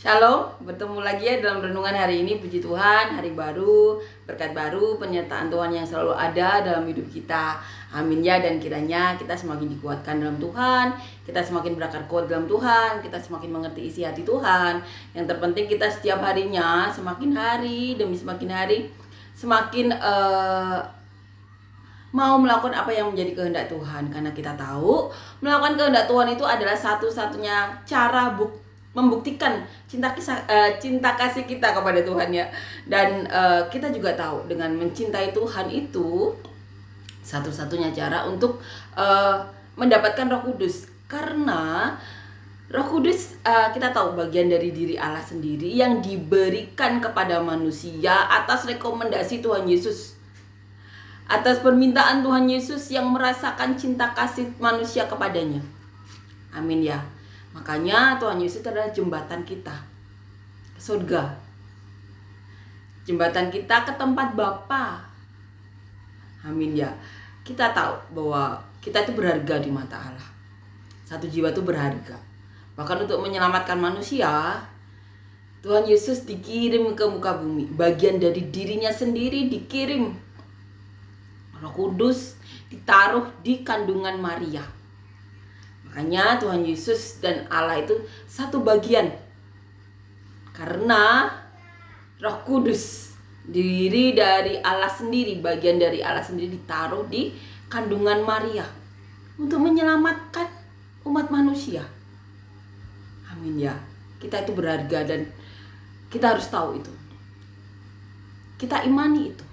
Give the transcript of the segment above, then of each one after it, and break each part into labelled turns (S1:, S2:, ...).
S1: Shalom, bertemu lagi ya dalam renungan hari ini. Puji Tuhan, hari baru, berkat baru, penyertaan Tuhan yang selalu ada dalam hidup kita. Amin ya, dan kiranya kita semakin dikuatkan dalam Tuhan, kita semakin berakar kuat dalam Tuhan, kita semakin mengerti isi hati Tuhan. Yang terpenting kita setiap harinya, semakin hari demi semakin hari, semakin mau melakukan apa yang menjadi kehendak Tuhan. Karena kita tahu melakukan kehendak Tuhan itu adalah satu-satunya cara membuktikan cinta kasih kita kepada Tuhan ya. Dan kita juga tahu dengan mencintai Tuhan itu satu-satunya cara untuk mendapatkan Roh Kudus. Karena Roh Kudus kita tahu bagian dari diri Allah sendiri yang diberikan kepada manusia atas rekomendasi Tuhan Yesus, atas permintaan Tuhan Yesus yang merasakan cinta kasih manusia kepadanya. Amin ya. Makanya Tuhan Yesus adalah jembatan kita ke surga, jembatan kita ke tempat Bapa. Amin ya. Kita tahu bahwa kita itu berharga di mata Allah. Satu jiwa itu berharga. Bahkan untuk menyelamatkan manusia, Tuhan Yesus dikirim ke muka bumi. Bagian dari dirinya sendiri dikirim. Roh Kudus ditaruh di kandungan Maria. Makanya Tuhan Yesus dan Allah itu satu bagian. Karena Roh Kudus, diri dari Allah sendiri, bagian dari Allah sendiri ditaruh di kandungan Maria untuk menyelamatkan umat manusia. Amin ya. Kita itu berharga dan kita harus tahu itu. Kita imani itu.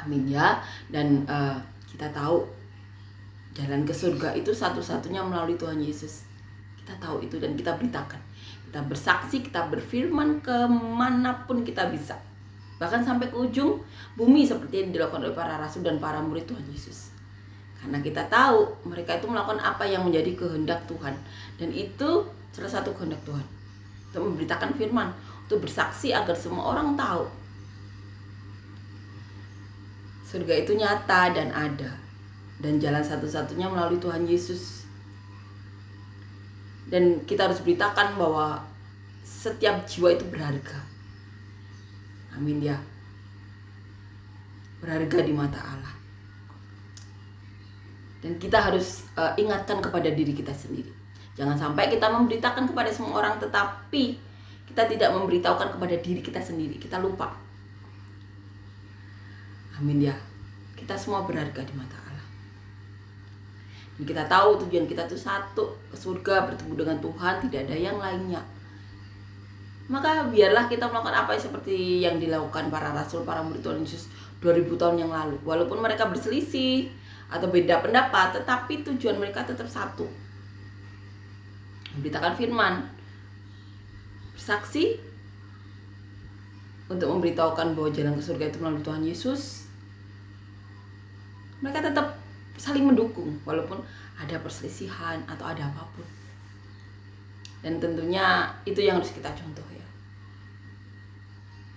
S1: Amin ya. Dan kita tahu jalan ke surga itu satu-satunya melalui Tuhan Yesus. Kita tahu itu dan kita beritakan. Kita bersaksi, kita berfirman kemanapun kita bisa. Bahkan sampai ke ujung bumi seperti yang dilakukan oleh para rasul dan para murid Tuhan Yesus. Karena kita tahu mereka itu melakukan apa yang menjadi kehendak Tuhan. Dan itu salah satu kehendak Tuhan. Untuk memberitakan firman, untuk bersaksi agar semua orang tahu. Surga itu nyata dan ada. Dan jalan satu-satunya melalui Tuhan Yesus. Dan kita harus beritakan bahwa setiap jiwa itu berharga. Amin ya. Berharga di mata Allah. Dan kita harus ingatkan kepada diri kita sendiri. Jangan sampai kita memberitakan kepada semua orang, tetapi kita tidak memberitahukan kepada diri kita sendiri. Kita lupa. Amin ya. Kita semua berharga di mata Allah. Dan kita tahu tujuan kita itu satu, ke surga, bertemu dengan Tuhan, tidak ada yang lainnya. Maka biarlah kita melakukan apa seperti yang dilakukan para rasul, para murid Tuhan Yesus 2000 tahun yang lalu. Walaupun mereka berselisih atau beda pendapat, tetapi tujuan mereka tetap satu. Memberitakan firman, bersaksi, untuk memberitahukan bahwa jalan ke surga itu melalui Tuhan Yesus. Mereka tetap saling mendukung walaupun ada perselisihan atau ada apapun. Dan tentunya itu yang harus kita contoh ya.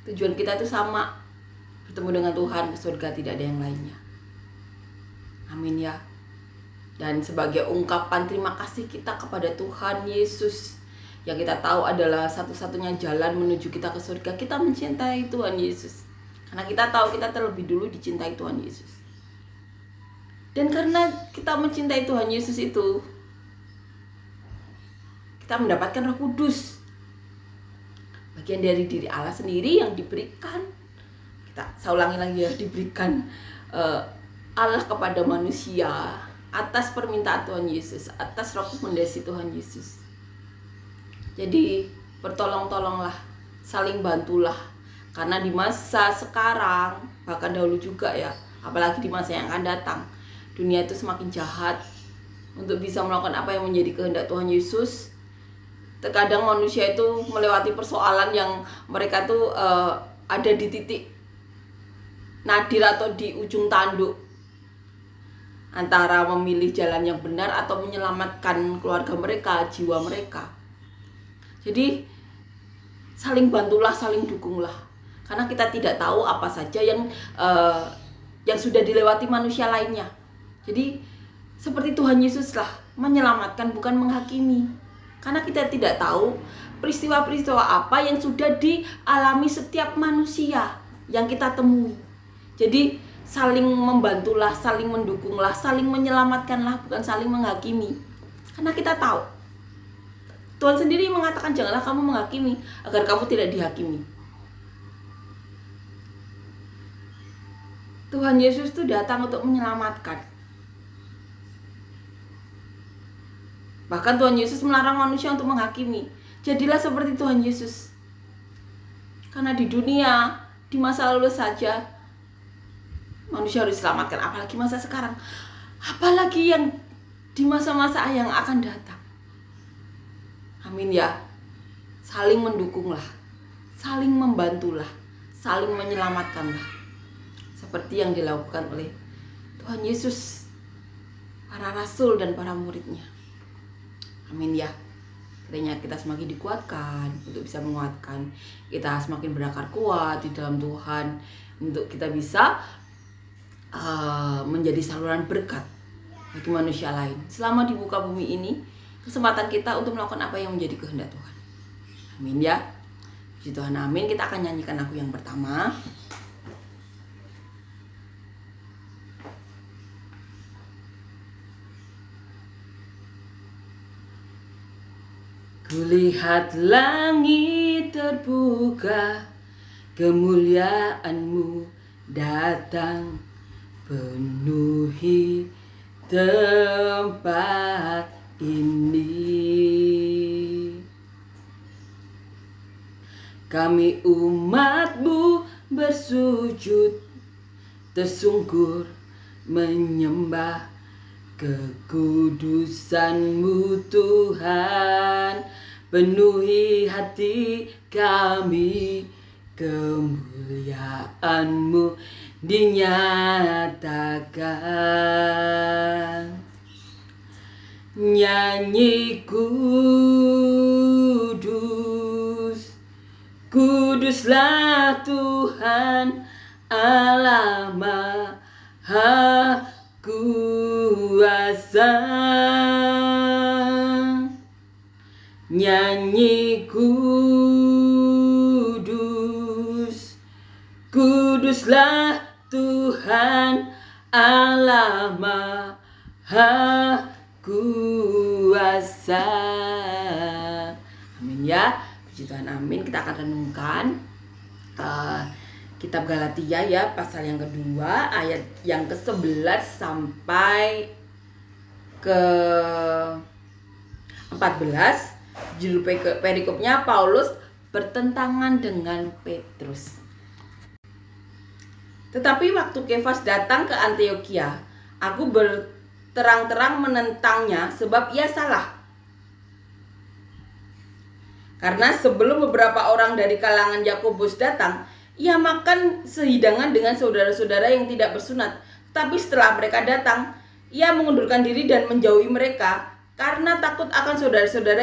S1: Tujuan kita itu sama, bertemu dengan Tuhan, ke surga, tidak ada yang lainnya. Amin ya. Dan sebagai ungkapan terima kasih kita kepada Tuhan Yesus yang kita tahu adalah satu-satunya jalan menuju kita ke surga, kita mencintai Tuhan Yesus. Karena kita tahu kita terlebih dulu dicintai Tuhan Yesus. Dan karena kita mencintai Tuhan Yesus itu, kita mendapatkan Roh Kudus, bagian dari diri Allah sendiri yang diberikan. Saya ulangi lagi ya, diberikan Allah kepada manusia atas permintaan Tuhan Yesus, atas rekomendasi Tuhan Yesus. Jadi bertolong-tolonglah, saling bantulah. Karena di masa sekarang, bahkan dahulu juga ya, apalagi di masa yang akan datang, dunia itu semakin jahat. Untuk bisa melakukan apa yang menjadi kehendak Tuhan Yesus, terkadang manusia itu melewati persoalan yang mereka tuh ada di titik nadir atau di ujung tanduk, antara memilih jalan yang benar atau menyelamatkan keluarga mereka, jiwa mereka. Jadi saling bantulah, saling dukunglah. Karena kita tidak tahu apa saja yang sudah dilewati manusia lainnya. Jadi seperti Tuhan Yesus lah, menyelamatkan bukan menghakimi. Karena kita tidak tahu peristiwa-peristiwa apa yang sudah dialami setiap manusia yang kita temui. Jadi saling membantulah, saling mendukunglah, saling menyelamatkanlah, bukan saling menghakimi. Karena kita tahu Tuhan sendiri mengatakan janganlah kamu menghakimi agar kamu tidak dihakimi. Tuhan Yesus itu datang untuk menyelamatkan. Bahkan Tuhan Yesus melarang manusia untuk menghakimi. Jadilah seperti Tuhan Yesus. Karena di dunia, di masa lalu saja manusia harus diselamatkan, apalagi masa sekarang. Apalagi yang di masa-masa yang akan datang. Amin ya. Saling mendukunglah, saling membantulah, saling menyelamatkanlah. Seperti yang dilakukan oleh Tuhan Yesus, para rasul dan para muridnya. Amin ya. Kiranya kita semakin dikuatkan untuk bisa menguatkan. Kita semakin berakar kuat di dalam Tuhan untuk kita bisa menjadi saluran berkat bagi manusia lain. Selama di muka bumi ini, kesempatan kita untuk melakukan apa yang menjadi kehendak Tuhan. Amin ya. Puji Tuhan, amin. Kita akan nyanyikan lagu yang pertama. Kulihat langit terbuka, kemuliaan-Mu datang penuhi tempat ini. Kami umat-Mu bersujud, tersungkur menyembah kekudusan-Mu Tuhan. Penuhi hati kami, kemuliaan-Mu dinyatakan. Nyanyi kudus, kuduslah Tuhan Allah Maha Kuasa. Nyanyi kudus, kuduslah Tuhan Allah Maha Kuasa. Amin ya. Puji Tuhan, amin. Kita akan renungkan kitab Galatia ya, pasal yang kedua, ayat yang ke-11 sampai ke-14. Judul perikopnya Paulus bertentangan dengan Petrus. Tetapi waktu Kefas datang ke Antiokhia, aku berterang-terang menentangnya sebab ia salah. Karena sebelum beberapa orang dari kalangan Yakobus datang, ia makan sehidangan dengan saudara-saudara yang tidak bersunat. Tapi setelah mereka datang, ia mengundurkan diri dan menjauhi mereka karena takut akan saudara-saudara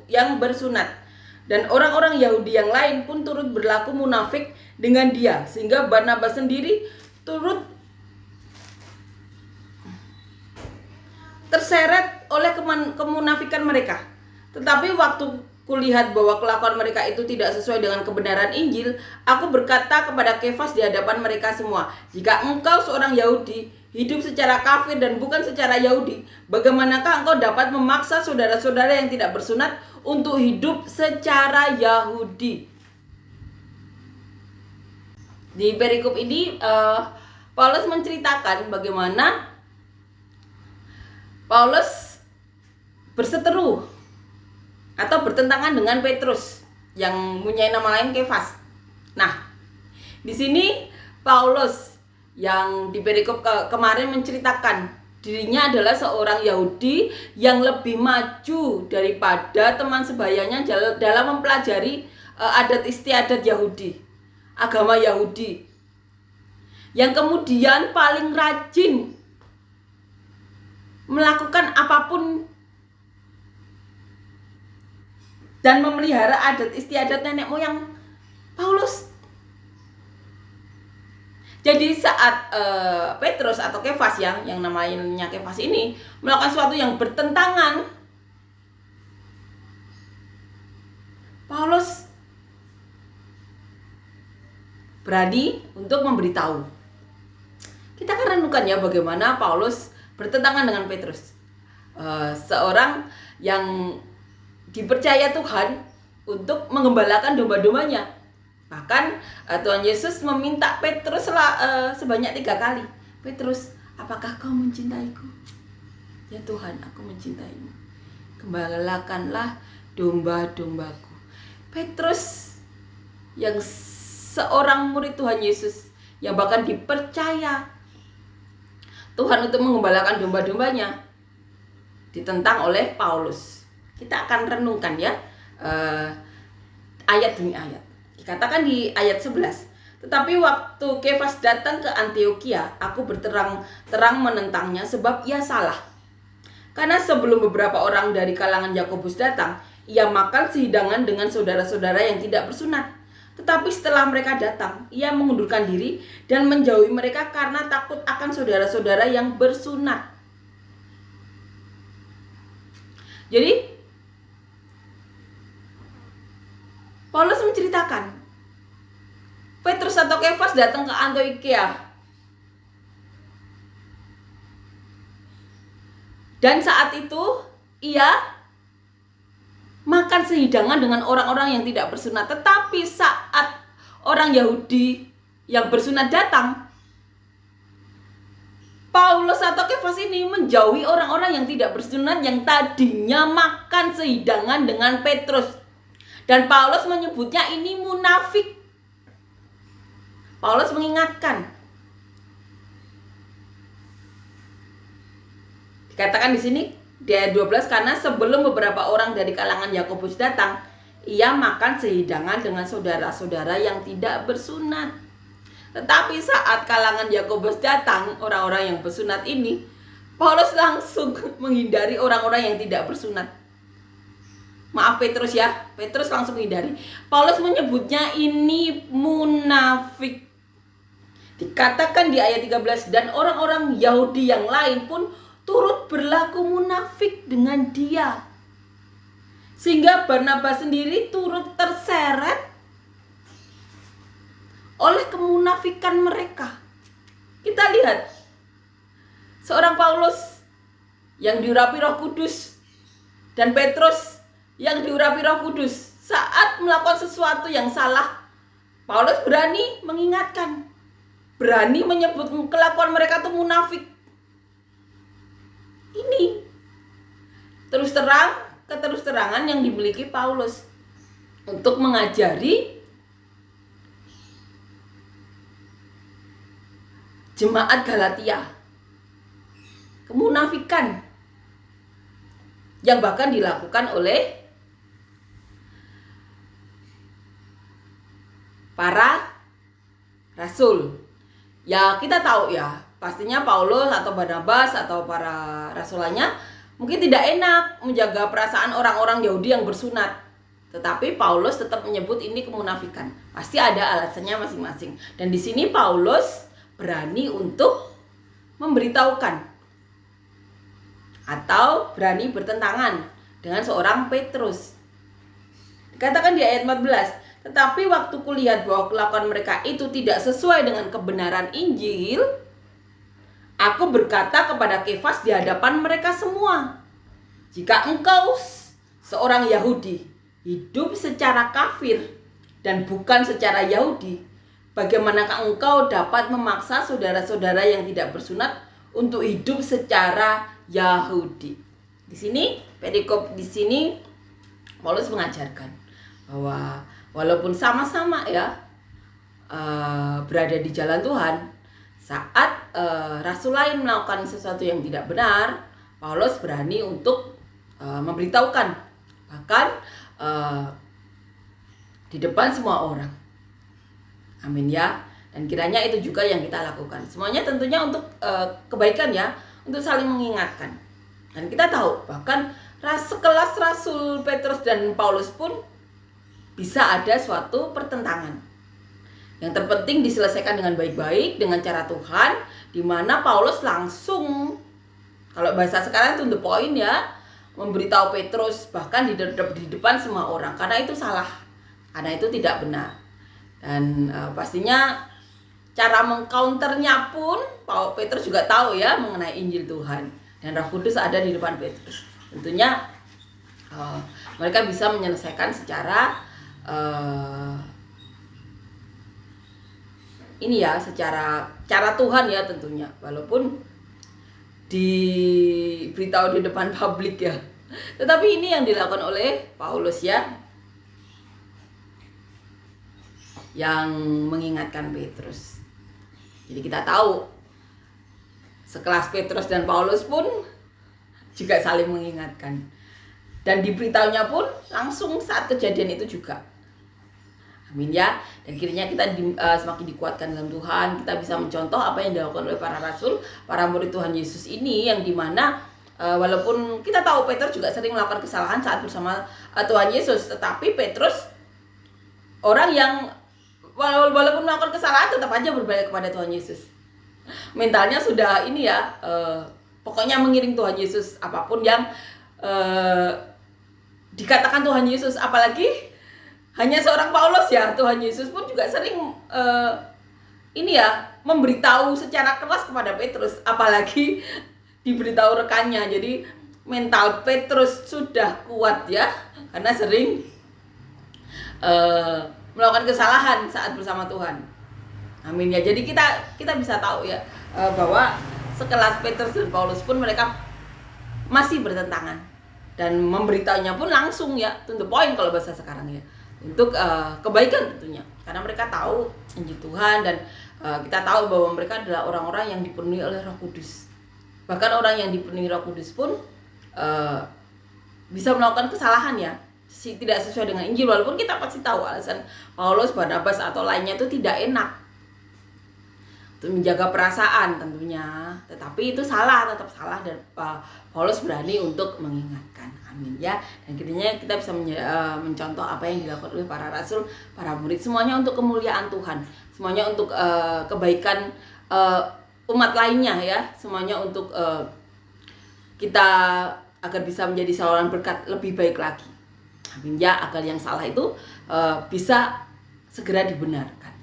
S1: yang bersunat. Dan orang-orang Yahudi yang lain pun turut berlaku munafik dengan dia, sehingga Barnabas sendiri turut terseret oleh kemunafikan mereka. Tetapi waktu kulihat bahwa kelakuan mereka itu tidak sesuai dengan kebenaran Injil, aku berkata kepada Kefas di hadapan mereka semua, jika engkau seorang Yahudi, hidup secara kafir dan bukan secara Yahudi, bagaimanakah engkau dapat memaksa saudara-saudara yang tidak bersunat untuk hidup secara Yahudi? Di perikop ini Paulus menceritakan bagaimana Paulus berseteru atau bertentangan dengan Petrus yang mempunyai nama lain Kefas. Nah, di sini Paulus yang di perikop kemarin menceritakan dirinya adalah seorang Yahudi yang lebih maju daripada teman sebayanya dalam mempelajari adat istiadat Yahudi, agama Yahudi, yang kemudian paling rajin melakukan apapun dan memelihara adat istiadat nenek moyang Paulus. Jadi saat Petrus atau Kefas yang namanya Kefas ini melakukan sesuatu yang bertentangan berani untuk memberitahu. Kita akan renungkan ya bagaimana Paulus bertentangan dengan Petrus, seorang yang dipercaya Tuhan untuk mengembalakan domba-dombanya. Bahkan Tuhan Yesus meminta Petrus sebanyak 3 kali. Petrus, apakah kau mencintaiku? Ya Tuhan, aku mencintaimu. Gembalakanlah domba-dombaku. Petrus yang seorang murid Tuhan Yesus, yang bahkan dipercaya Tuhan untuk mengembalakan domba-dombanya, ditentang oleh Paulus. Kita akan renungkan ya ayat demi ayat. Dikatakan di ayat 11, tetapi waktu Kefas datang ke Antiokhia, aku berterang-terang menentangnya sebab ia salah. Karena sebelum beberapa orang dari kalangan Yakobus datang, ia makan sehidangan dengan saudara-saudara yang tidak bersunat. Tetapi setelah mereka datang, ia mengundurkan diri dan menjauhi mereka karena takut akan saudara-saudara yang bersunat. Jadi Paulus menceritakan Petrus atau Kefas datang ke Antiokhia, dan saat itu ia makan sehidangan dengan orang-orang yang tidak bersunat. Tetapi saat orang Yahudi yang bersunat datang, Paulus atau Kefas ini menjauhi orang-orang yang tidak bersunat yang tadinya makan sehidangan dengan Petrus. Dan Paulus menyebutnya ini munafik. Paulus mengingatkan. Dikatakan di sini di ayat 12, karena sebelum beberapa orang dari kalangan Yakobus datang, ia makan sehidangan dengan saudara-saudara yang tidak bersunat. Tetapi saat kalangan Yakobus datang, orang-orang yang bersunat ini, Paulus langsung menghindari orang-orang yang tidak bersunat. Maaf Petrus ya, Petrus langsung menghindari. Paulus menyebutnya ini munafik. Dikatakan di ayat 13, dan orang-orang Yahudi yang lain pun turut berlaku munafik dengan dia. Sehingga Barnabas sendiri turut terseret oleh kemunafikan mereka. Kita lihat seorang Paulus yang diurapi Roh Kudus dan Petrus yang diurapi Roh Kudus. Saat melakukan sesuatu yang salah, Paulus berani mengingatkan, berani menyebut kelakuan mereka itu munafik. Ini keterus-terangan yang dimiliki Paulus untuk mengajari jemaat Galatia kemunafikan yang bahkan dilakukan oleh para rasul. Ya kita tahu ya, pastinya Paulus atau Barnabas atau para rasulnya mungkin tidak enak menjaga perasaan orang-orang Yahudi yang bersunat. Tetapi Paulus tetap menyebut ini kemunafikan. Pasti ada alasannya masing-masing. Dan di sini Paulus berani untuk memberitahukan atau berani bertentangan dengan seorang Petrus. Dikatakan di ayat 14, tetapi waktu kulihat bahwa kelakuan mereka itu tidak sesuai dengan kebenaran Injil, aku berkata kepada Kefas di hadapan mereka semua, jika engkau seorang Yahudi hidup secara kafir dan bukan secara Yahudi, bagaimanakah engkau dapat memaksa saudara-saudara yang tidak bersunat untuk hidup secara Yahudi? Di sini perikop di sini Paulus mengajarkan bahwa walaupun sama-sama ya berada di jalan Tuhan, saat rasul lain melakukan sesuatu yang tidak benar, Paulus berani untuk memberitahukan, bahkan di depan semua orang. Amin ya. Dan kiranya itu juga yang kita lakukan. Semuanya tentunya untuk kebaikan ya, untuk saling mengingatkan. Dan kita tahu bahkan sekelas Rasul Petrus dan Paulus pun bisa ada suatu pertentangan. Yang terpenting diselesaikan dengan baik-baik, dengan cara Tuhan, di mana Paulus langsung, kalau bahasa sekarang itu the point ya, memberitahu Petrus bahkan di depan semua orang, karena itu salah, karena itu tidak benar. Dan pastinya cara mengcounternya pun Petrus juga tahu ya mengenai Injil Tuhan, dan Roh Kudus ada di depan Petrus. Tentunya mereka bisa menyelesaikan secara secara cara Tuhan ya tentunya, walaupun diberitahu di depan publik ya. Tetapi ini yang dilakukan oleh Paulus ya, yang mengingatkan Petrus. Jadi kita tahu sekelas Petrus dan Paulus pun juga saling mengingatkan, dan diberitahunya pun langsung saat kejadian itu juga. Amin ya. Dan kiranya kita semakin dikuatkan dalam Tuhan. Kita bisa mencontoh apa yang dilakukan oleh para rasul, para murid Tuhan Yesus ini, yang dimana walaupun kita tahu Petrus juga sering melakukan kesalahan saat bersama Tuhan Yesus, tetapi Petrus orang yang walaupun melakukan kesalahan tetap aja berbalik kepada Tuhan Yesus. Mentalnya sudah pokoknya mengiring Tuhan Yesus, apapun yang dikatakan Tuhan Yesus. Apalagi hanya seorang Paulus ya, Tuhan Yesus pun juga sering memberitahu secara keras kepada Petrus, apalagi diberitahu rekannya. Jadi mental Petrus sudah kuat ya, karena sering melakukan kesalahan saat bersama Tuhan. Amin ya. Jadi kita bisa tahu ya bahwa sekelas Petrus dan Paulus pun mereka masih bertentangan, dan memberitahunya pun langsung ya, to the point kalau bahasa sekarang ya, untuk kebaikan tentunya, karena mereka tahu Injil Tuhan, dan kita tahu bahwa mereka adalah orang-orang yang dipenuhi oleh Roh Kudus. Bahkan orang yang dipenuhi Roh Kudus pun bisa melakukan kesalahan ya, tidak sesuai dengan Injil, walaupun kita pasti tahu alasan Paulus, Barnabas atau lainnya itu tidak enak untuk menjaga perasaan tentunya, tetapi itu tetap salah, dan Paulus berani untuk mengingatkan. Amin ya. Dan kiranya kita bisa mencontoh apa yang dilakukan oleh para rasul, para murid, semuanya untuk kemuliaan Tuhan, semuanya untuk kebaikan umat lainnya ya, semuanya untuk kita agar bisa menjadi saluran berkat lebih baik lagi. Amin ya, agar yang salah itu bisa segera dibenarkan.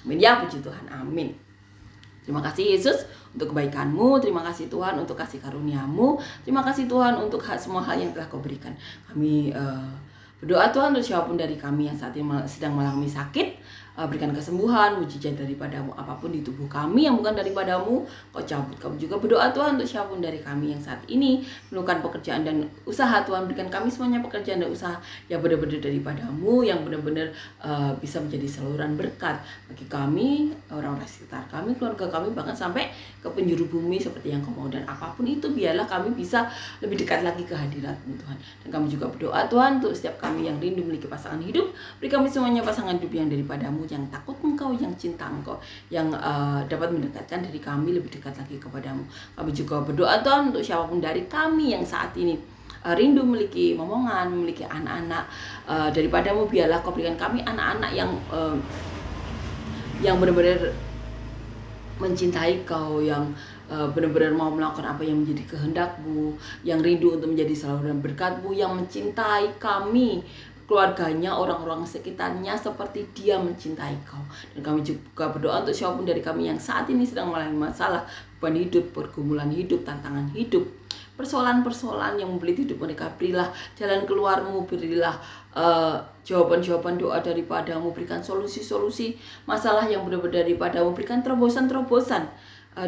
S1: Amin ya, puji Tuhan. Amin. Terima kasih Yesus untuk kebaikan-Mu, terima kasih Tuhan untuk kasih karunia-Mu, terima kasih Tuhan untuk semua hal yang telah Kau berikan. Kami berdoa Tuhan untuk siapapun dari kami yang saat ini sedang mengalami sakit, berikan kesembuhan, mujizat daripada-Mu. Apapun di tubuh kami yang bukan daripada-Mu, Kau cabut. Kami juga berdoa Tuhan untuk siapapun dari kami yang saat ini melakukan pekerjaan dan usaha, Tuhan berikan kami semuanya pekerjaan dan usaha yang benar-benar daripada-Mu, yang benar-benar bisa menjadi saluran berkat bagi kami, orang-orang sekitar kami, keluarga kami, bahkan sampai ke penjuru bumi seperti yang Kau mau. Dan apapun itu, biarlah kami bisa lebih dekat lagi ke hadirat-Mu Tuhan. Dan kami juga berdoa Tuhan untuk setiap kami yang rindu memiliki pasangan hidup, beri kami semuanya pasangan hidup yang daripada-Mu, yang takut Engkau, yang cinta Engkau, yang dapat mendekatkan diri kami lebih dekat lagi kepadamu. Kami juga berdoa Tuhan untuk siapapun dari kami yang saat ini rindu memiliki momongan, memiliki anak-anak daripada-Mu, biarlah Kau berikan kami anak-anak yang benar-benar mencintai Kau, yang benar-benar mau melakukan apa yang menjadi kehendak-Mu, yang rindu untuk menjadi saluran berkat-Mu, yang mencintai kami, keluarganya, orang-orang sekitarnya seperti dia mencintai Kau. Dan kami juga berdoa untuk siapapun dari kami yang saat ini sedang mengalami masalah, beban hidup, pergumulan hidup, tantangan hidup, persoalan-persoalan yang membelit hidup mereka, berilah jalan keluar-Mu, berilah jawaban-jawaban doa daripada-Mu, berikan solusi-solusi masalah yang benar-benar daripada-Mu, berikan terobosan-terobosan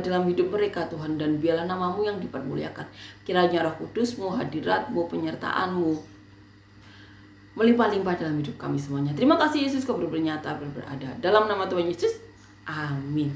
S1: dalam hidup mereka Tuhan, dan biarlah nama-Mu yang dipermuliakan. Kiranya Roh Kudus-Mu, hadirat-Mu, penyertaan-Mu melimpah-limpah dalam hidup kami semuanya. Terima kasih Yesus, Kau bernyata berada. Dalam nama Tuhan Yesus, amin.